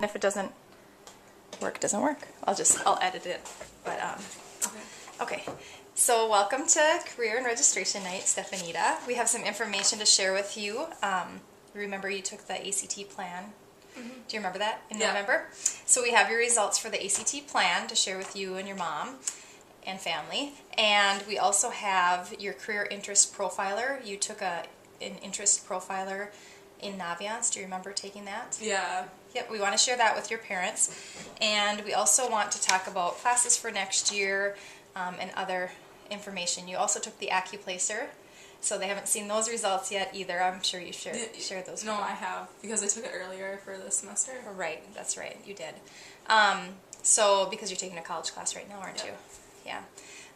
If it doesn't work, it doesn't work. I'll edit it. But okay. So welcome to Career and Registration Night, Stefanita. We have some information to share with you. Remember you took the ACT plan. Mm-hmm. Do you remember that in November? So we have your results for the ACT plan to share with you and your mom and family. And we also have your career interest profiler. You took an interest profiler in Naviance. Do you remember taking that? Yeah. Yep, we want to share that with your parents. And we also want to talk about classes for next year and other information. You also took the AccuPlacer. So they haven't seen those results yet either. I'm sure you shared those. No, I have, because I took it earlier for this semester. Right, that's right, you did. So, because you're taking a college class right now, aren't you? Yeah.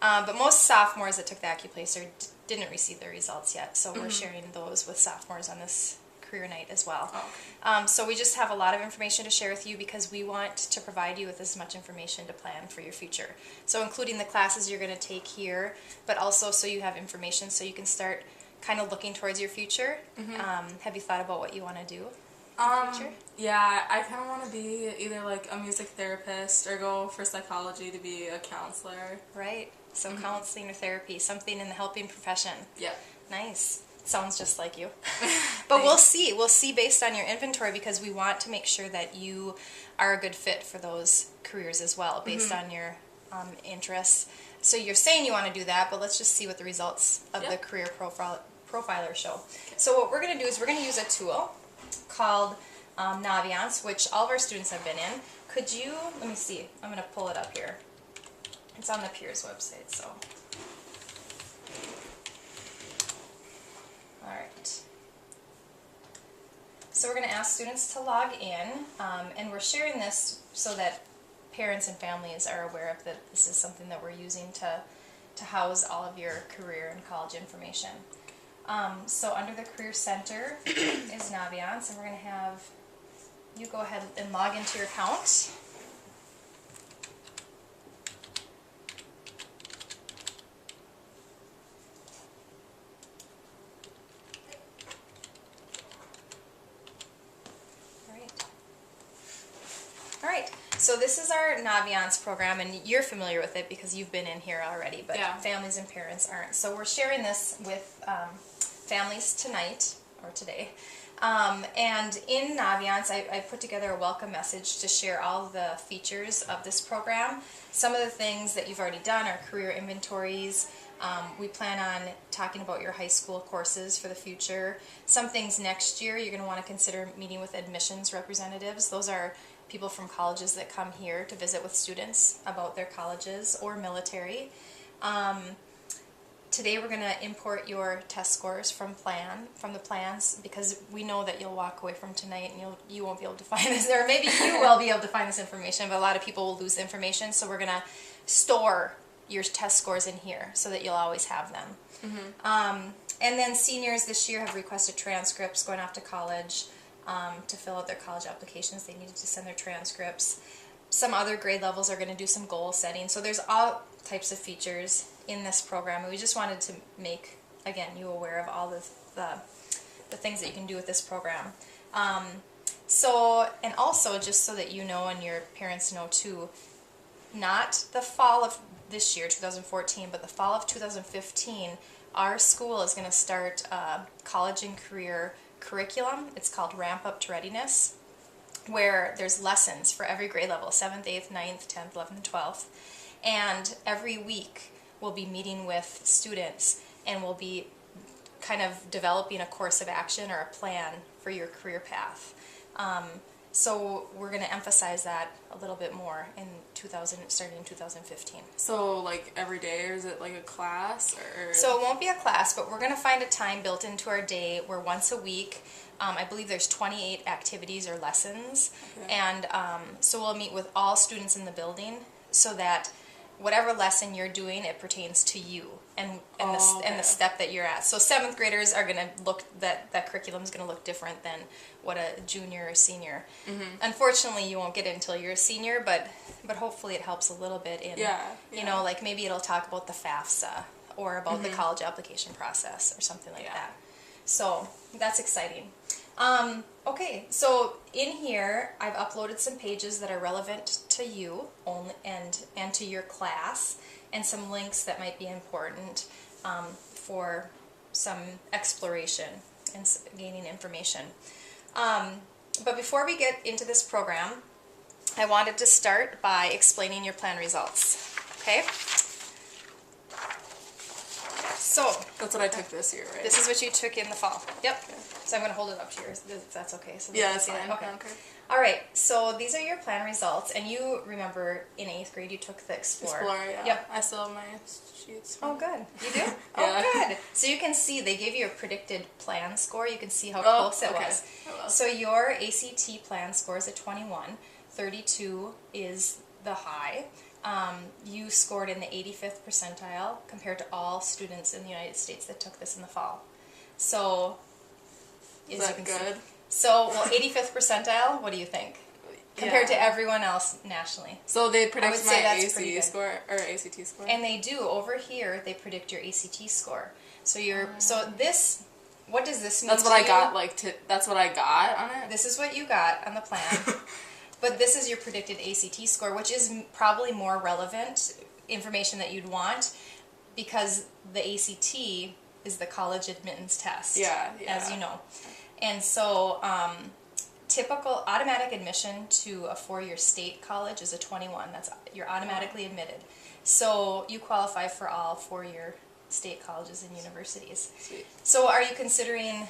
But most sophomores that took the AccuPlacer didn't receive their results yet, so we're sharing those with sophomores on this career night as well. Oh, okay. So we just have a lot of information to share with you because we want to provide you with as much information to plan for your future. So including the classes you're going to take here, but also so you have information so you can start kind of looking towards your future. Have you thought about what you want to do in the future? Yeah, I kind of want to be either like a music therapist or go for psychology to be a counselor. Right. So counseling or therapy, something in the helping profession. Yeah. Nice. Sounds just like you. But we'll see. We'll see based on your inventory because we want to make sure that you are a good fit for those careers as well based on your interests. So you're saying you want to do that, but let's just see what the results of the career profiler show. So what we're going to do is we're going to use a tool called Naviance, which all of our students have been in. Could you, let me see, I'm going to pull it up here. It's on the Pierz website, so. Alright. So we're going to ask students to log in, and we're sharing this so that parents and families are aware of that this is something that we're using to house all of your career and college information. So under the Career Center is Naviance, and we're going to have you go ahead and log into your account. Alright, so this is our Naviance program, and you're familiar with it because you've been in here already, but families and parents aren't. So we're sharing this with families tonight, or today. And in Naviance, I put together a welcome message to share all the features of this program. Some of the things that you've already done are career inventories. We plan on talking about your high school courses for the future. Some things next year you're going to want to consider meeting with admissions representatives. Those are people from colleges that come here to visit with students about their colleges or military. Today we're going to import your test scores from the plans because we know that you'll walk away from tonight and you won't be able to find this, or maybe you will be able to find this information, but a lot of people will lose the information, so we're going to store your test scores in here so that you'll always have them. And then seniors this year have requested transcripts going off to college. To fill out their college applications, they needed to send their transcripts. Some other grade levels are going to do some goal setting. So there's all types of features in this program, and we just wanted to make, again, you aware of all the things that you can do with this program. And also, just so that you know and your parents know too, not the fall of this year, 2014, but the fall of 2015, our school is going to start college and career curriculum. It's called Ramp Up to Readiness, where there's lessons for every grade level, 7th, 8th, 9th, 10th, 11th, and 12th. And every week we'll be meeting with students and we'll be kind of developing a course of action or a plan for your career path. So we're going to emphasize that a little bit more starting in 2015. So like every day, or is it like a class? Or? So it won't be a class, but we're going to find a time built into our day where once a week, I believe there's 28 activities or lessons, and so we'll meet with all students in the building so that whatever lesson you're doing, it pertains to you and the step that you're at. So 7th graders are going to look, that curriculum is going to look different than what a junior or senior. Unfortunately, you won't get it until you're a senior, but hopefully it helps a little bit in, you know, like maybe it'll talk about the FAFSA or about the college application process or something like that. So that's exciting. Okay, so in here I've uploaded some pages that are relevant to you only and to your class, and some links that might be important for some exploration and gaining information. But before we get into this program, I wanted to start by explaining your plan results. Okay? So That's what I took this year, right? this is what you took in the fall. Yep. Okay. So I'm going to hold it up to yours, if that's okay. So Yeah, they that's can see fine. that. Okay. Okay. All right. So these are your plan results, and you remember in 8th grade you took the Explore. Yeah. Yep. I still have my sheets. Oh, good. You do? Yeah. Oh, good. So you can see they gave you a predicted plan score. You can see how Oh, close it okay. was. Oh, well. So your ACT plan score is a 21. 32 is the high. You scored in the 85th percentile compared to all students in the United States that took this in the fall. So, Is that good? So, well, 85th percentile, what do you think? Compared to everyone else nationally. So they predict my that's pretty good. ACT score or ACT score? And they do. Over here, they predict your ACT score. So so this, what does this mean That's what to I you? got, that's what I got on it? This is what you got on the plan. But this is your predicted ACT score, which is probably more relevant information that you'd want, because the ACT is the college admittance test, as you know. And so typical automatic admission to a four-year state college is a 21. You're automatically admitted. So you qualify for all four-year state colleges and universities. Sweet. So are you considering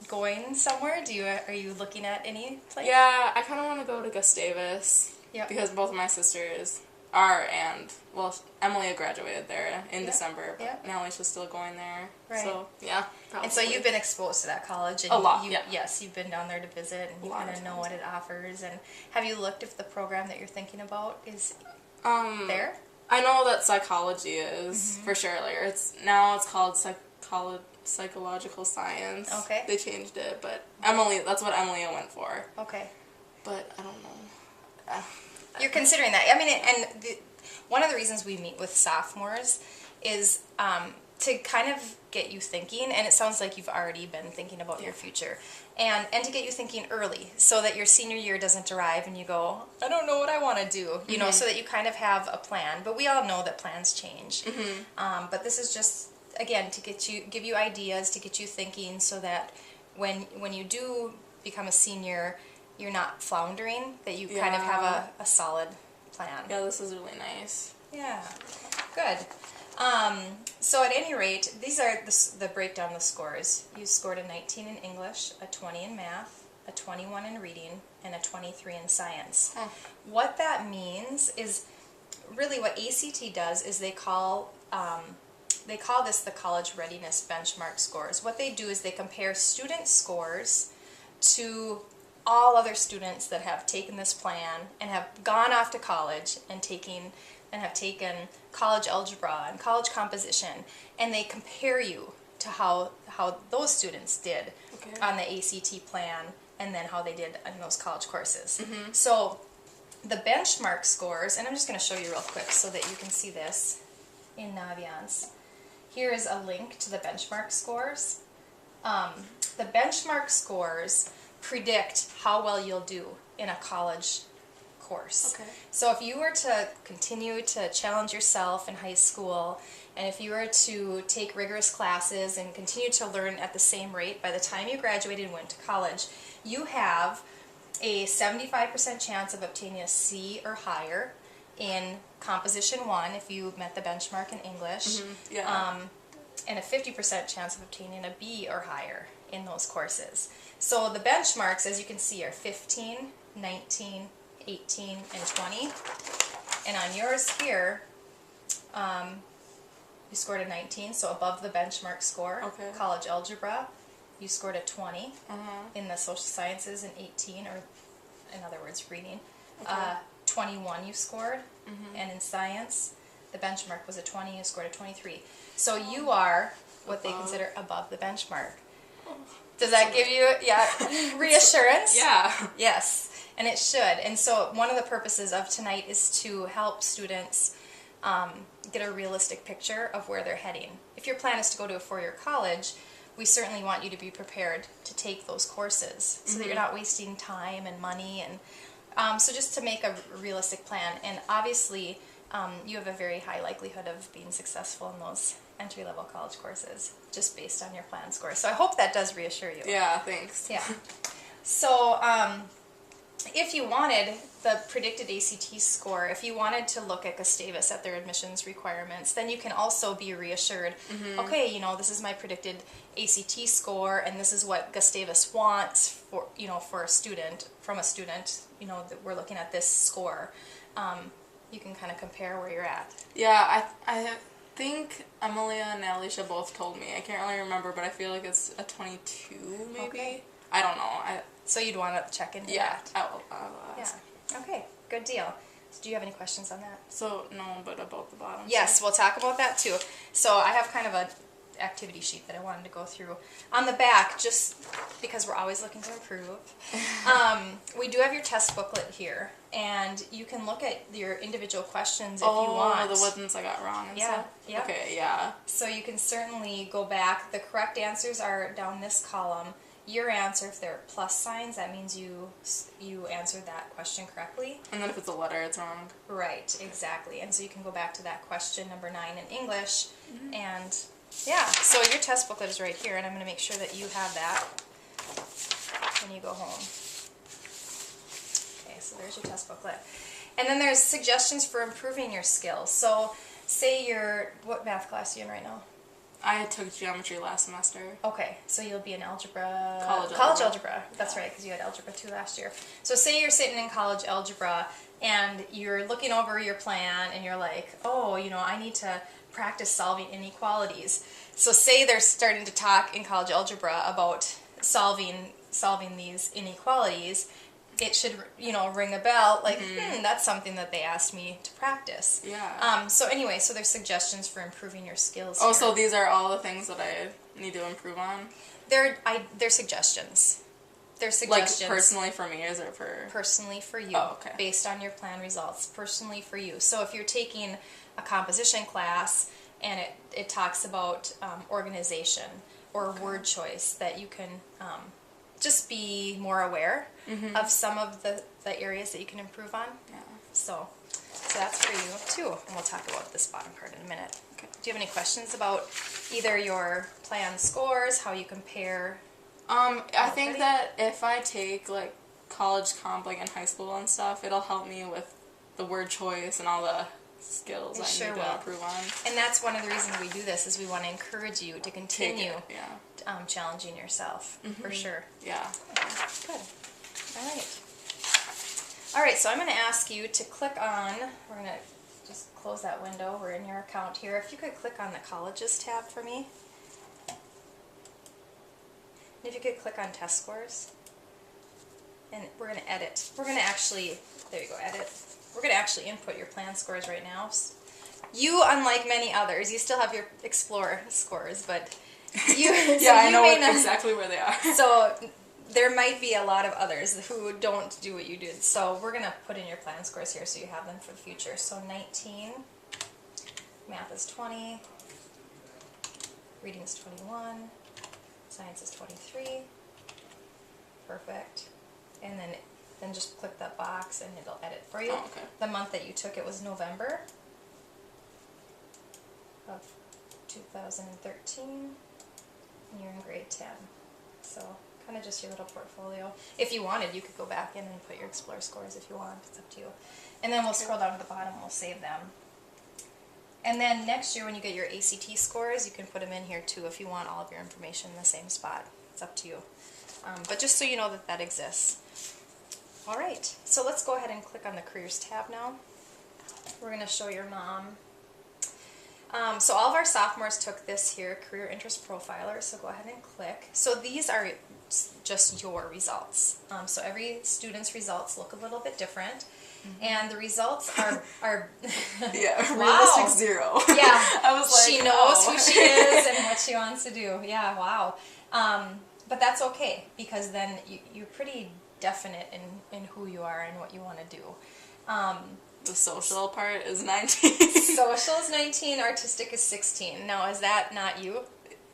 going somewhere? Are you looking at any place? Yeah, I kind of want to go to Gustavus. Yep. Because both of my sisters are, and, well, Emily graduated there in Yep. December, but Yep. now she's still going there. Right. So, yeah. Probably. And so you've been exposed to that college. And A lot, you, yeah. Yes, you've been down there to visit, and you A lot kind of of know times. what it offers. And have you looked if the program that you're thinking about is there? I know that psychology is, for sure. Like, it's called psychological science. Okay. They changed it, but that's what Emily went for. Okay. But I don't know. You're considering that. I mean, one of the reasons we meet with sophomores is to kind of get you thinking, and it sounds like you've already been thinking about your future, and to get you thinking early, so that your senior year doesn't arrive and you go, I don't know what I want to do, you know, so that you kind of have a plan. But we all know that plans change. But this is just, again, to give you ideas, to get you thinking, so that when you do become a senior, you're not floundering, that you kind of have a solid plan. Yeah, this is really nice. Yeah, good. So at any rate, these are the breakdown of the scores. You scored a 19 in English, a 20 in math, a 21 in reading, and a 23 in science. What that means is, really what ACT does is they call this the college readiness benchmark scores. What they do is they compare student scores to all other students that have taken this plan and have gone off to college and have taken college algebra and college composition, and they compare you to how those students did on the ACT plan, and then how they did in those college courses. So the benchmark scores, and I'm just going to show you real quick so that you can see this in Naviance. Here is a link to the benchmark scores. The benchmark scores predict how well you'll do in a college course. Okay. So if you were to continue to challenge yourself in high school, and if you were to take rigorous classes and continue to learn at the same rate, by the time you graduated and went to college, you have a 75% chance of obtaining a C or higher in Composition 1 if you met the benchmark in English, and a 50% chance of obtaining a B or higher in those courses. So the benchmarks, as you can see, are 15, 19, 18, and 20. And on yours here, you scored a 19, so above the benchmark score. Okay. College algebra, you scored a 20 in the social sciences, and 18, or in other words, reading. 21 you scored, and in science, the benchmark was a 20, you scored a 23. So you are what they consider above the benchmark. Does that give you reassurance? Yeah. Yes, and it should. And so one of the purposes of tonight is to help students get a realistic picture of where they're heading. If your plan is to go to a four-year college, we certainly want you to be prepared to take those courses so that you're not wasting time and money. And so just to make a realistic plan. And obviously, you have a very high likelihood of being successful in those entry-level college courses just based on your plan score. So I hope that does reassure you. Yeah, thanks. Yeah. So if you wanted the predicted ACT score, if you wanted to look at Gustavus at their admissions requirements, then you can also be reassured, okay, you know, this is my predicted ACT score, and this is what Gustavus wants for, you know, for a student, from a student, you know, that we're looking at this score. You can kind of compare where you're at. Yeah, I think Emilia and Alicia both told me. I can't really remember, but I feel like it's a 22, maybe. Okay. I don't know. So you'd want to check into that? I will ask. Yeah. Okay, good deal. So do you have any questions on that? So, no, but about the bottom. Yes, we'll talk about that too. So I have kind of a activity sheet that I wanted to go through. On the back, just because we're always looking to improve, we do have your test booklet here, and you can look at your individual questions if you want. Oh, the ones I got wrong and Yeah, stuff? yeah. Okay, yeah. So you can certainly go back. The correct answers are down this column. Your answer, if there are plus signs, that means you answered that question correctly. And then if it's a letter, it's wrong. Right, exactly. And so you can go back to that question number 9 in English, and yeah, so your test booklet is right here, and I'm going to make sure that you have that when you go home. Okay, so there's your test booklet. And then there's suggestions for improving your skills. So say what math class are you in right now? I took geometry last semester. Okay, so you'll be in algebra... College algebra. That's right, because you had algebra 2 last year. So say you're sitting in college algebra, and you're looking over your plan, and you're like, oh, you know, I need to practice solving inequalities. So say they're starting to talk in college algebra about solving these inequalities, it should, you know, ring a bell, like, that's something that they asked me to practice. Yeah. So anyway, so there's suggestions for improving your skills Oh, here. so these are all the things that I need to improve on? They're suggestions. They're suggestions. Like, personally for me, is it for... Personally for you. Oh, okay. Based on your plan results. Personally for you. So if you're taking a composition class, and it talks about organization or word choice, that you can just be more aware of some of the areas that you can improve on. Yeah. So that's for you too, and we'll talk about this bottom part in a minute. Okay. Do you have any questions about either your plan scores, how you compare? I think that if I take, like, college comp, like, in high school and stuff, it'll help me with the word choice and all the skills I need to improve on. And that's one of the reasons we do this, is we want to encourage you to continue challenging yourself, for sure. Yeah. Okay, good. All right, so I'm going to ask you to click on, we're going to just close that window, we're in your account here. If you could click on the colleges tab for me. And if you could click on test scores. And we're going to edit. We're going to actually, there you go, edit. We're going to actually input your plan scores right now. You, unlike many others, you still have your Explore scores, but you, I know exactly where they are. So there might be a lot of others who don't do what you did. So we're going to put in your plan scores here so you have them for the future. So 19, math is 20, reading is 21, science is 23, perfect. And then just click that box and it'll edit for you. Oh, okay. The month that you took it was November of 2013, and you're in grade 10. So kind of just your little portfolio. If you wanted, you could go back in and put your Explore scores if you want. It's up to you. And then we'll scroll down to the bottom and we'll save them. And then next year when you get your ACT scores, you can put them in here too if you want all of your information in the same spot. It's up to you. But just so you know that exists. All right, so let's go ahead and click on the Careers tab now. We're going to show your mom. So all of our sophomores took this here, Career Interest Profiler, so go ahead and click. So these are just your results. So every student's results look a little bit different. And the results are yeah, wow. Realistic 0. Yeah, I was like, she knows who she is and what she wants to do. Yeah, wow. But that's okay, because then you're pretty definite in who you are and what you want to do. The social part is 19. Social is 19, artistic is 16. Now, is that not you?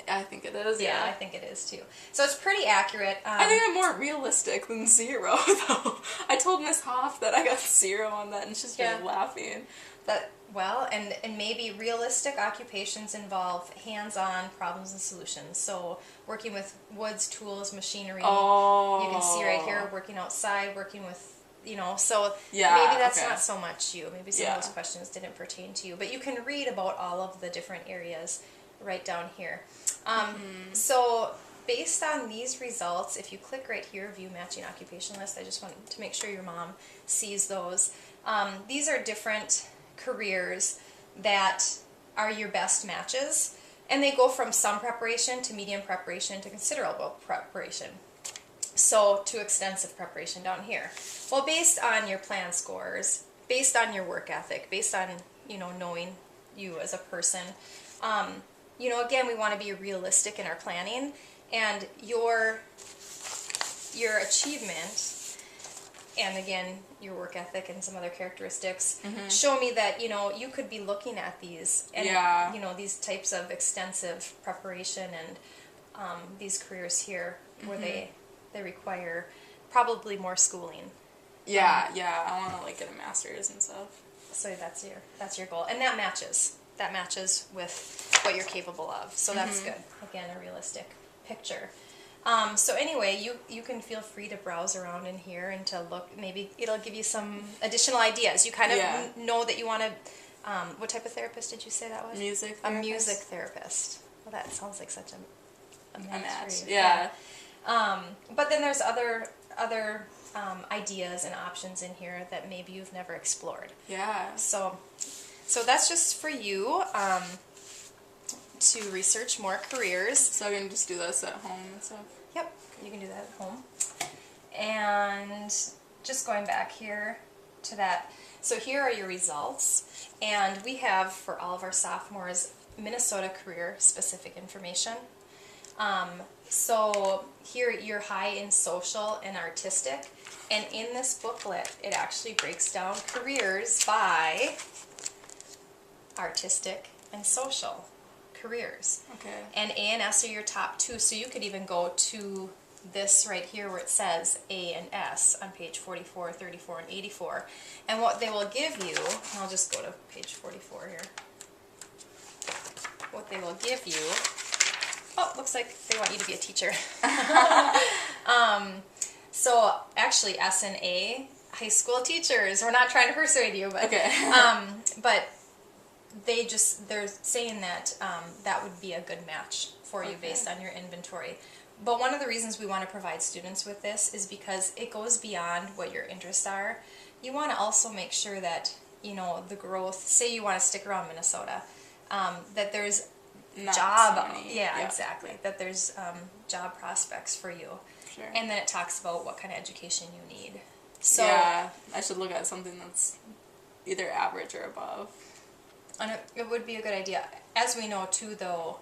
I think it is, Yeah, I think it is too. So it's pretty accurate. I think I'm more realistic than 0, though. I told Miss Hoff that I got 0 on that, and she's started laughing. And maybe realistic occupations involve hands-on problems and solutions. So working with woods, tools, machinery. You can see right here, working outside, working with, so maybe that's not so much you. Maybe some of those questions didn't pertain to you. But you can read about all of the different areas right down here. So based on these results, if you click right here, View Matching Occupation List, I just want to make sure your mom sees those. These are different careers that are your best matches, and they go from some preparation to medium preparation to considerable preparation, so to extensive preparation down here. Well, based on your plan scores, based on your work ethic, based on knowing you as a person, again, we want to be realistic in our planning, and your achievement, and again, your work ethic and some other characteristics show me that, you could be looking at these and, these types of extensive preparation and these careers here where they require probably more schooling. I want to get a master's and stuff. So that's your goal, and that matches with what you're capable of. So that's good. Again, a realistic picture. So anyway, you can feel free to browse around in here and to look. Maybe it'll give you some additional ideas. You kind of know that you want to. What type of therapist did you say that was? Music therapist. A music therapist. Well, that sounds like such a match for you. Yeah. But then there's other ideas and options in here that maybe you've never explored. Yeah. So that's just for you. To research more careers. So I can just do this at home and stuff? Yep, you can do that at home. And just going back here to that, so here are your results, and we have, for all of our sophomores, Minnesota career-specific information. So here you're high in social and artistic, and in this booklet, it actually breaks down careers by artistic and social careers. Okay. And A and S are your top 2, so you could even go to this right here where it says A and S on page 44, 34, and 84. And what they will give you, and I'll just go to page 44 here. What they will give you, looks like they want you to be a teacher. So actually S and A, high school teachers, we're not trying to persuade you, but but they're saying that that would be a good match for you based on your inventory. But one of the reasons we want to provide students with this is because it goes beyond what your interests are. You want to also make sure that, the growth, say you want to stick around Minnesota, that there's exactly, that there's job prospects for you. Sure. And then it talks about what kind of education you need. So I should look at something that's either average or above. And it would be a good idea. As we know, too, though,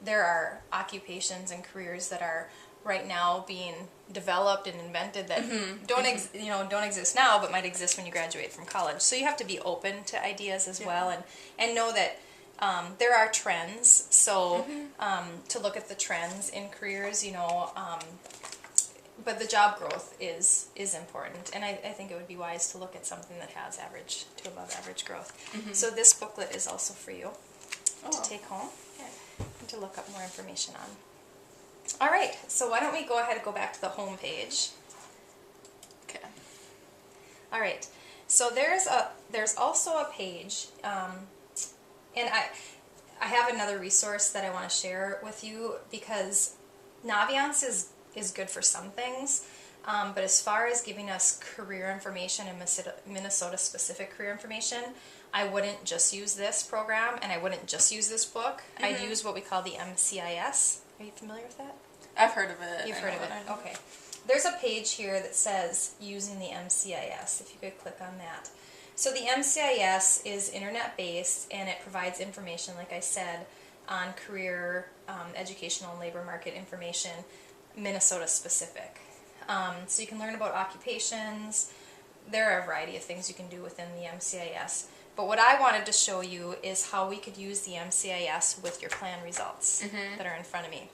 there are occupations and careers that are right now being developed and invented that don't exist now, but might exist when you graduate from college. So you have to be open to ideas as well, and know that there are trends. So to look at the trends in careers, but the job growth is important, and I think it would be wise to look at something that has average to above average growth. So this booklet is also for you to take home and to look up more information on. All right, so why don't we go ahead and go back to the home page. Okay. All right, so there's also a page, and I have another resource that I want to share with you, because Naviance is good for some things, but as far as giving us career information and Minnesota-specific career information, I wouldn't just use this program, and I wouldn't just use this book. I'd use what we call the MCIS. Are you familiar with that? I've heard of it. You've heard of it. Okay. There's a page here that says using the MCIS, if you could click on that. So the MCIS is internet-based, and it provides information, like I said, on career, educational, and labor market information, Minnesota-specific. So you can learn about occupations. There are a variety of things you can do within the MCIS. But what I wanted to show you is how we could use the MCIS with your plan results that are in front of me.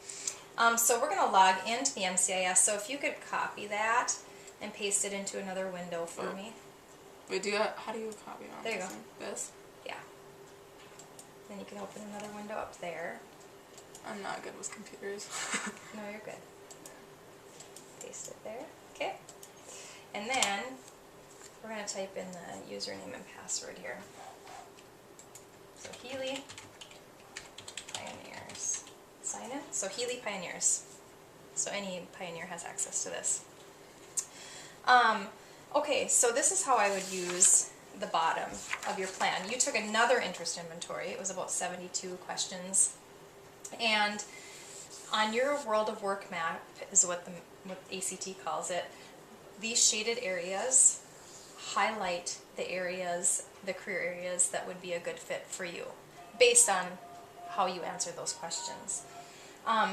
So we're going to log into the MCIS. So if you could copy that and paste it into another window for me. Wait, how do you copy on There you go. This? Yeah. Then you can open another window up there. I'm not good with computers. No, you're good. Paste it there. Okay. And then we're going to type in the username and password here. So Healy Pioneers. Sign in. So Healy Pioneers. So any Pioneer has access to this. Okay, so this is how I would use the bottom of your plan. You took another interest inventory. It was about 72 questions. And on your World of Work map is what ACT calls it. These shaded areas highlight the areas, the career areas that would be a good fit for you based on how you answer those questions.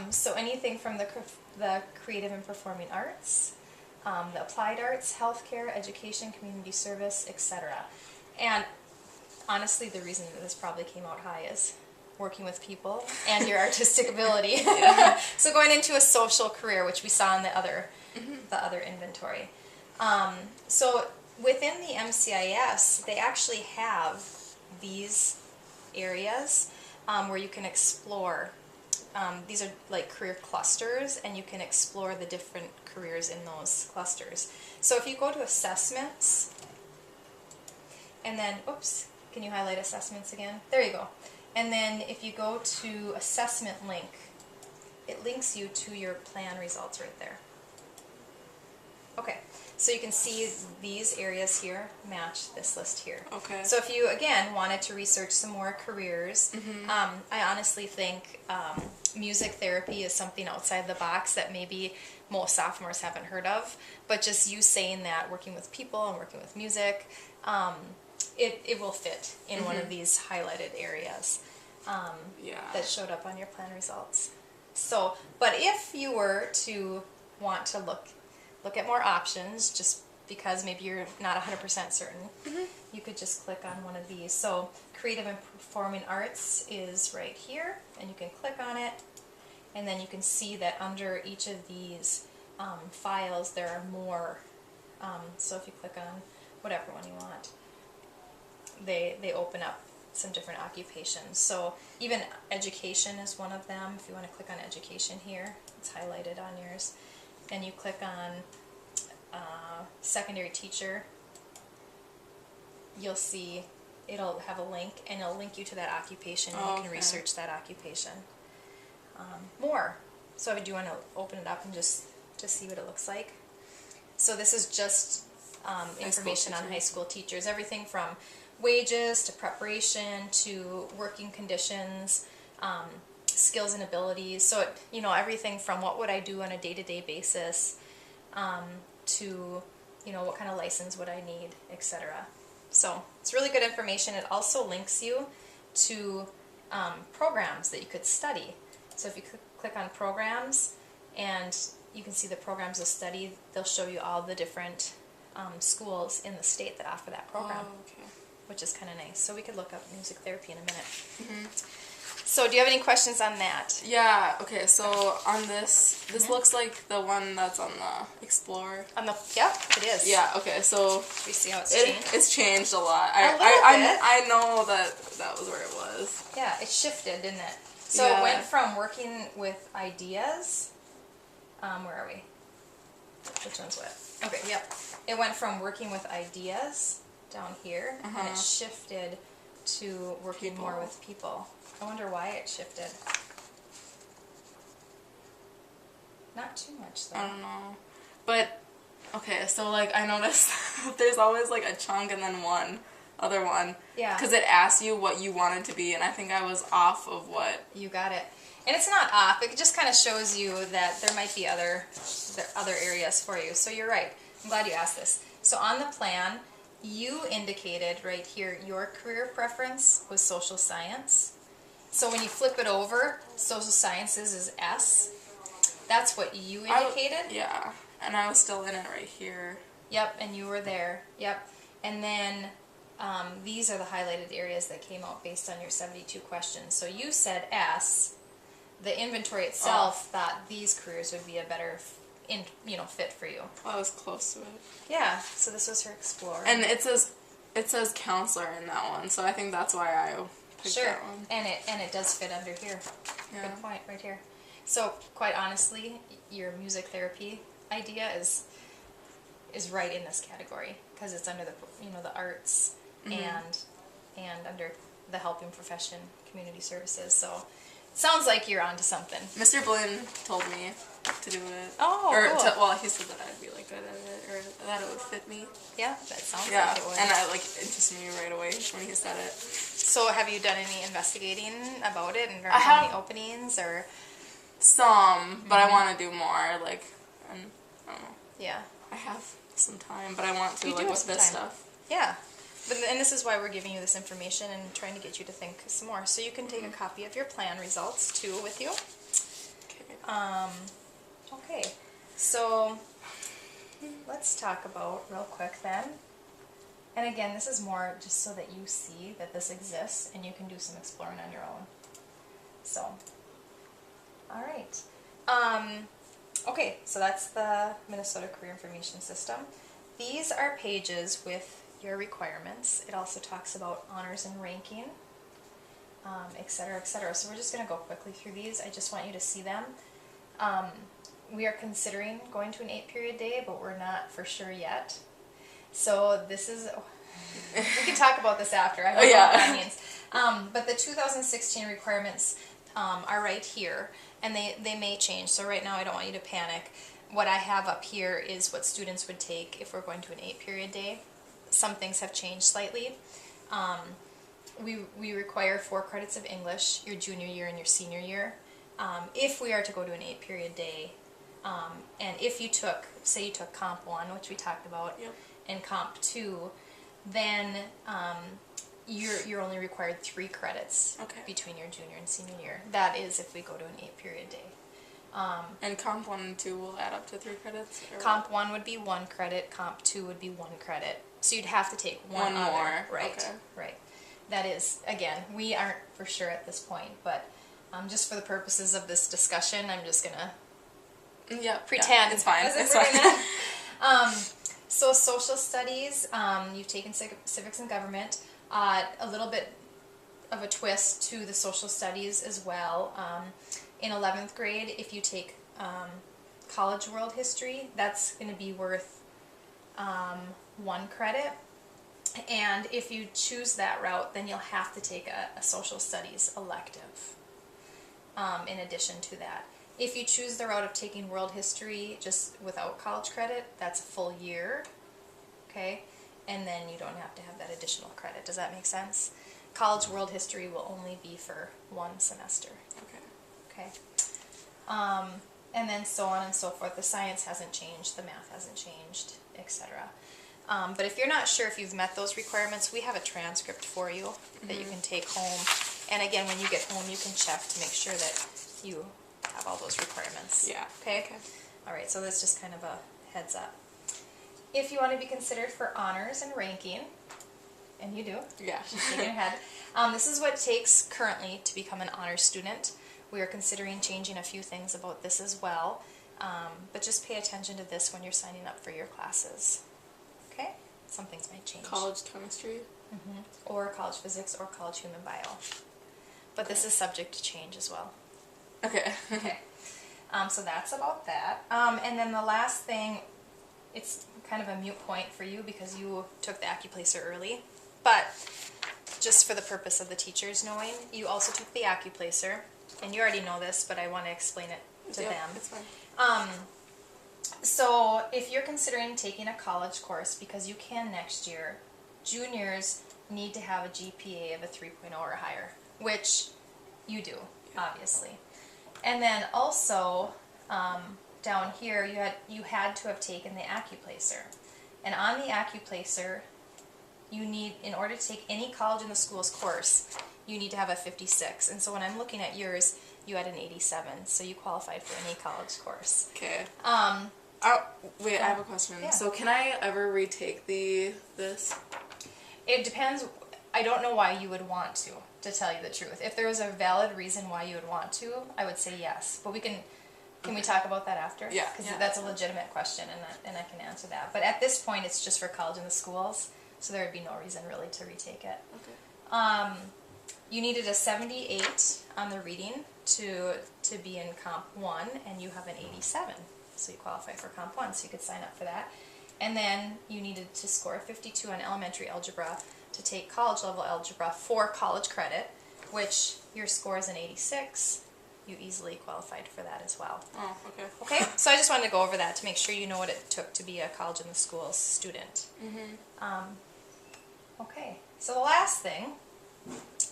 So anything from the creative and performing arts, the applied arts, healthcare, education, community service, etc. And honestly, the reason that this probably came out high is working with people and your artistic ability. So going into a social career, which we saw in the other inventory. So within the MCIS, they actually have these areas where you can explore. These are like career clusters, and you can explore the different careers in those clusters. So if you go to assessments, and then, oops, can you highlight assessments again? There you go. And then if you go to assessment link, it links you to your plan results right there. Okay, so you can see these areas here match this list here. Okay. So if you, again, wanted to research some more careers, I honestly think music therapy is something outside the box that maybe most sophomores haven't heard of, but just you saying that, working with people and working with music, it will fit in one of these highlighted areas that showed up on your plan results. So, but if you were to want to look at more options, just because maybe you're not 100% certain, you could just click on one of these. So creative and performing arts is right here, and you can click on it, and then you can see that under each of these files there are more. So if you click on whatever one you want, they open up some different occupations. So even education is one of them. If you want to click on education here, it's highlighted on yours. And you click on secondary teacher, you'll see it'll have a link, and it'll link you to that occupation, and you can research that occupation more. So I do want to open it up and just to see what it looks like. So this is just information on high school teachers, everything from wages to preparation to working conditions, skills and abilities. So it, everything from what would I do on a day-to-day basis to what kind of license would I need, etc. So it's really good information. It also links you to programs that you could study. So if you click on programs, and you can see the programs of study, they'll show you all the different schools in the state that offer that program, which is kind of nice. So we could look up music therapy in a minute. So do you have any questions on that? Yeah, okay, so on this looks like the one that's on the Explore. Yep, it is. Yeah, okay, so we see how it's changed? It's changed a lot. I know that was where it was. Yeah, it shifted, didn't it? So it went from working with ideas, where are we? Which one's what? Okay, yep. It went from working with ideas down here, and it shifted to working more with people. I wonder why it shifted. Not too much, though. I don't know. But, okay, so, I noticed there's always, a chunk and then one other one. Yeah. Because it asks you what you want it to be, and I think I was off of what... You got it. And it's not off. It just kind of shows you that there might be other areas for you. So you're right. I'm glad you asked this. So on the plan, you indicated right here your career preference was social science. So when you flip it over, social sciences is S. That's what you indicated. Yeah, and I was still in it right here. Yep, and you were there. Yep. And then these are the highlighted areas that came out based on your 72 questions. So you said S. The inventory itself thought these careers would be a better fit for you. Well, I was close to it. Yeah, so this was her Explorer. And it says counselor in that one, so I think that's why I picked that one. And it does fit under here. Yeah. Good point, right here. So quite honestly, your music therapy idea is right in this category because it's under the arts and under the helping profession, community services. So it sounds like you're onto something. Mr. Blinn told me to do it. Oh, cool. He said that I'd be like good at it, or that it would fit me. Yeah, that sounds like it would. And it interested me right away when he said it. So have you done any investigating about it and I have any openings or? Some, but I want to do more. I don't know. Yeah. I have some time, but I want to You do with have some this time. stuff. Yeah. And this is why we're giving you this information and trying to get you to think some more. So you can take a copy of your plan results too with you. Okay. So let's talk about real quick then. And again, this is more just so that you see that this exists and you can do some exploring on your own. So, all right. Okay, so that's the Minnesota Career Information System. These are pages with your requirements. It also talks about honors and ranking, et cetera, et cetera. So we're just going to go quickly through these. I just want you to see them. We are considering going to an 8-period day, but we're not for sure yet. So this is, we can talk about this after. I don't know what that means. But the 2016 requirements are right here, and they may change. So right now I don't want you to panic. What I have up here is what students would take if we're going to an 8-period day. Some things have changed slightly. We require 4 credits of English your junior year and your senior year. If we are to go to an 8-period day, and if you took, say you took Comp 1, which we talked about, and Comp 2, then you're only required 3 credits between your junior and senior year. That is if we go to an 8-period day. And Comp 1 and 2 will add up to 3 credits? Comp 1 would be 1 credit, Comp 2 would be 1 credit. So you'd have to take one other. More. Right, okay. Right. That is, again, we aren't for sure at this point, but just for the purposes of this discussion, I'm just going to pretend. It's fine. It's fine. So social studies, you've taken civics and government, a little bit of a twist to the social studies as well. In 11th grade, if you take college world history, that's going to be worth 1 credit. And if you choose that route, then you'll have to take a social studies elective in addition to that. If you choose the route of taking world history just without college credit, that's a full year, okay? And then you don't have to have that additional credit. Does that make sense? College world history will only be for 1 semester. Okay. And then so on and so forth. The science hasn't changed, the math hasn't changed, etc. But if you're not sure if you've met those requirements, we have a transcript for you that you can take home. And again, when you get home, you can check to make sure that you have all those requirements. Yeah. Okay? All right, so that's just kind of a heads up. If you want to be considered for honors and ranking, and you do. Yeah. Shaking your head. This is what it takes currently to become an honors student. We are considering changing a few things about this as well, but just pay attention to this when you're signing up for your classes. Okay? Some things might change. College chemistry? Or college physics or college human bio. But this is subject to change as well. Okay. Okay. So that's about that. And then the last thing, it's kind of a moot point for you because you took the AccuPlacer early, but just for the purpose of the teachers knowing, you also took the AccuPlacer, and you already know this, but I want to explain it to them. That's fine. So if you're considering taking a college course, because you can next year, juniors need to have a GPA of a 3.0 or higher, which you do, obviously. And then also, down here, you had to have taken the AccuPlacer. And on the AccuPlacer, you need, in order to take any college in the school's course, you need to have a 56. And so when I'm looking at yours, you had an 87, so you qualified for any college course. Okay. Wait, I have a question. Yeah. So can I ever retake this? It depends. I don't know why you would want to tell you the truth. If there was a valid reason why you would want to, I would say yes. But can we talk about that after? Yeah. Because that's a legitimate question, and I can answer that. But at this point, it's just for college and the schools, so there would be no reason really to retake it. Okay. You needed a 78 on the reading to be in Comp 1, and you have an 87, so you qualify for Comp 1, so you could sign up for that. And then you needed to score a 52 on elementary algebra to take college level algebra for college credit, which your score is an 86. You easily qualified for that as well. Oh, okay. Okay, so I just wanted to go over that to make sure you know what it took to be a college in the schools student. Okay, so the last thing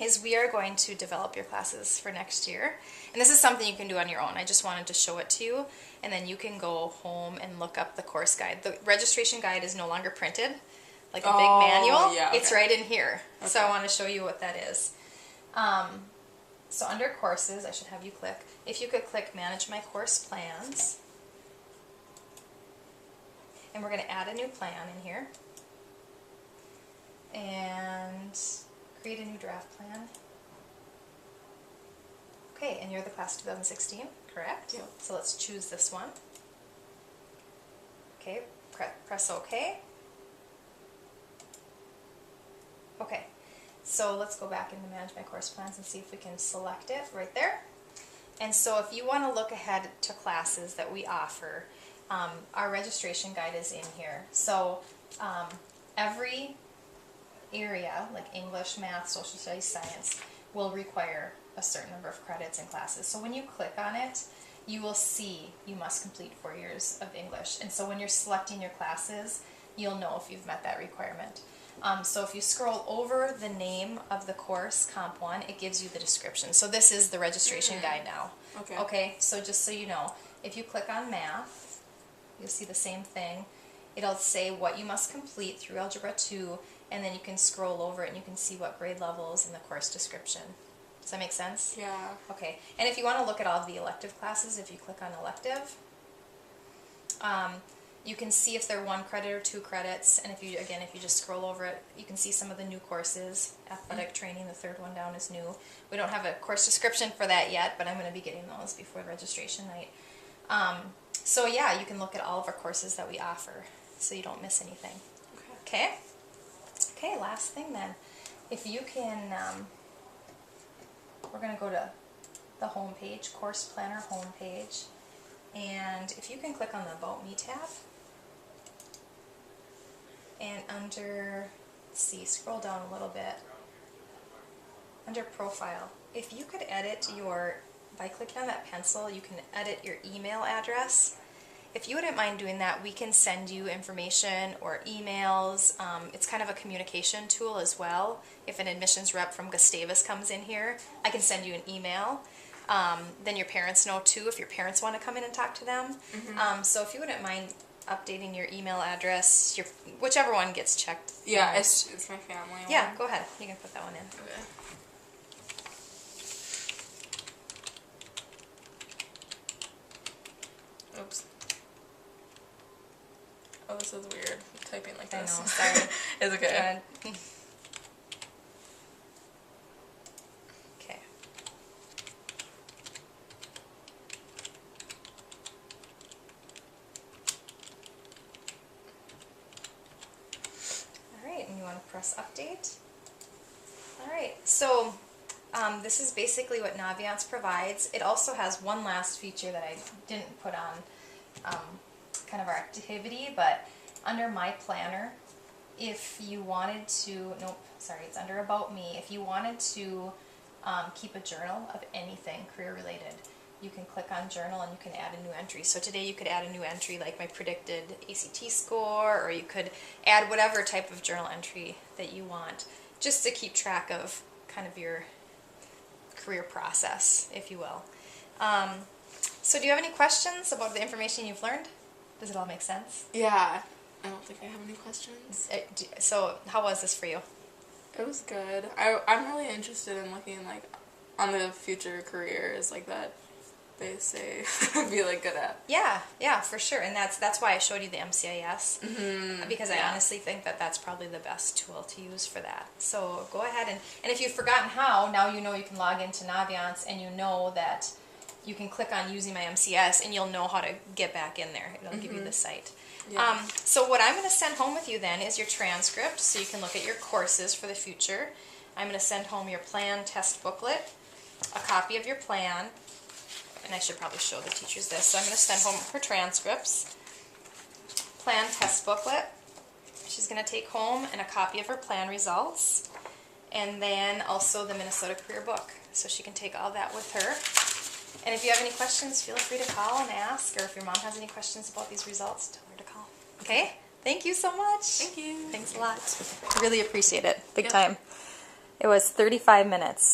is we are going to develop your classes for next year. And this is something you can do on your own. I just wanted to show it to you, and then you can go home and look up the course guide. The registration guide is no longer printed, like a big manual. Yeah, okay. It's right in here. Okay. So I want to show you what that is. So under courses, I should have you click. If you could click Manage My Course Plans. And we're going to add a new plan in here. And create a new draft plan. Okay, and you're the class 2016, correct? Yep. So let's choose this one. Okay, press OK. Okay, so let's go back into Manage My Course Plans and see if we can select it right there. And so if you want to look ahead to classes that we offer, our registration guide is in here. So every area, like English, math, social studies, science, will require a certain number of credits in classes. So when you click on it, you will see you must complete 4 years of English. And so when you're selecting your classes, you'll know if you've met that requirement. So if you scroll over the name of the course, Comp 1, it gives you the description. So this is the registration guide now. Okay. Okay, so just so you know, if you click on math, you'll see the same thing. It'll say what you must complete through Algebra 2, and then you can scroll over it and you can see what grade level is in the course description. Does that make sense? Yeah. Okay, and if you want to look at all of the elective classes, if you click on elective, you can see if they're 1 credit or 2 credits, and if you just scroll over it, you can see some of the new courses. Athletic training, the third one down, is new. We don't have a course description for that yet, but I'm going to be getting those before registration night. So yeah, you can look at all of our courses that we offer, so you don't miss anything. Okay? Okay, last thing then. If you can, we're going to go to the home page, Course Planner home page, and if you can click on the About Me tab, and under, let's see, scroll down a little bit, under Profile, if you could edit by clicking on that pencil, you can edit your email address. If you wouldn't mind doing that, we can send you information or emails. It's kind of a communication tool as well. If an admissions rep from Gustavus comes in here, I can send you an email. Then your parents know too, if your parents want to come in and talk to them. So if you wouldn't mind updating your email address, whichever one gets checked. Yeah, it's my family one. Yeah, go ahead. You can put that one in. Okay. Oops. Oh, this is weird. Typing like I know, this. sorry. It's okay. Good. Okay. Alright, and you want to press update. Alright, so this is basically what Naviance provides. It also has one last feature that I didn't put on kind of our activity, but under My Planner, if you wanted to, it's under About Me. If you wanted to keep a journal of anything career related, you can click on Journal and you can add a new entry. So today you could add a new entry like my predicted ACT score, or you could add whatever type of journal entry that you want, just to keep track of kind of your career process, if you will. So do you have any questions about the information you've learned? Does it all make sense? Yeah. I don't think I have any questions. So how was this for you? It was good. I'm really interested in looking like on the future careers like that they say I'd be like good at. Yeah, for sure. And that's why I showed you the MCIS, because I honestly think that that's probably the best tool to use for that. So go ahead and if you've forgotten how, now you know you can log into Naviance, and you know that you can click on using my MCS, and you'll know how to get back in there. It'll give you the site. Yeah. So what I'm going to send home with you then is your transcript, so you can look at your courses for the future. I'm going to send home your plan test booklet, a copy of your plan, and I should probably show the teachers this. So I'm going to send home her transcripts, plan test booklet. She's going to take home, and a copy of her plan results, and then also the Minnesota Career Book. So she can take all that with her. And if you have any questions, feel free to call and ask, or if your mom has any questions about these results, tell her to call. Okay? Thank you so much. Thank you. Thanks a lot. I really appreciate it. Big time. It was 35 minutes.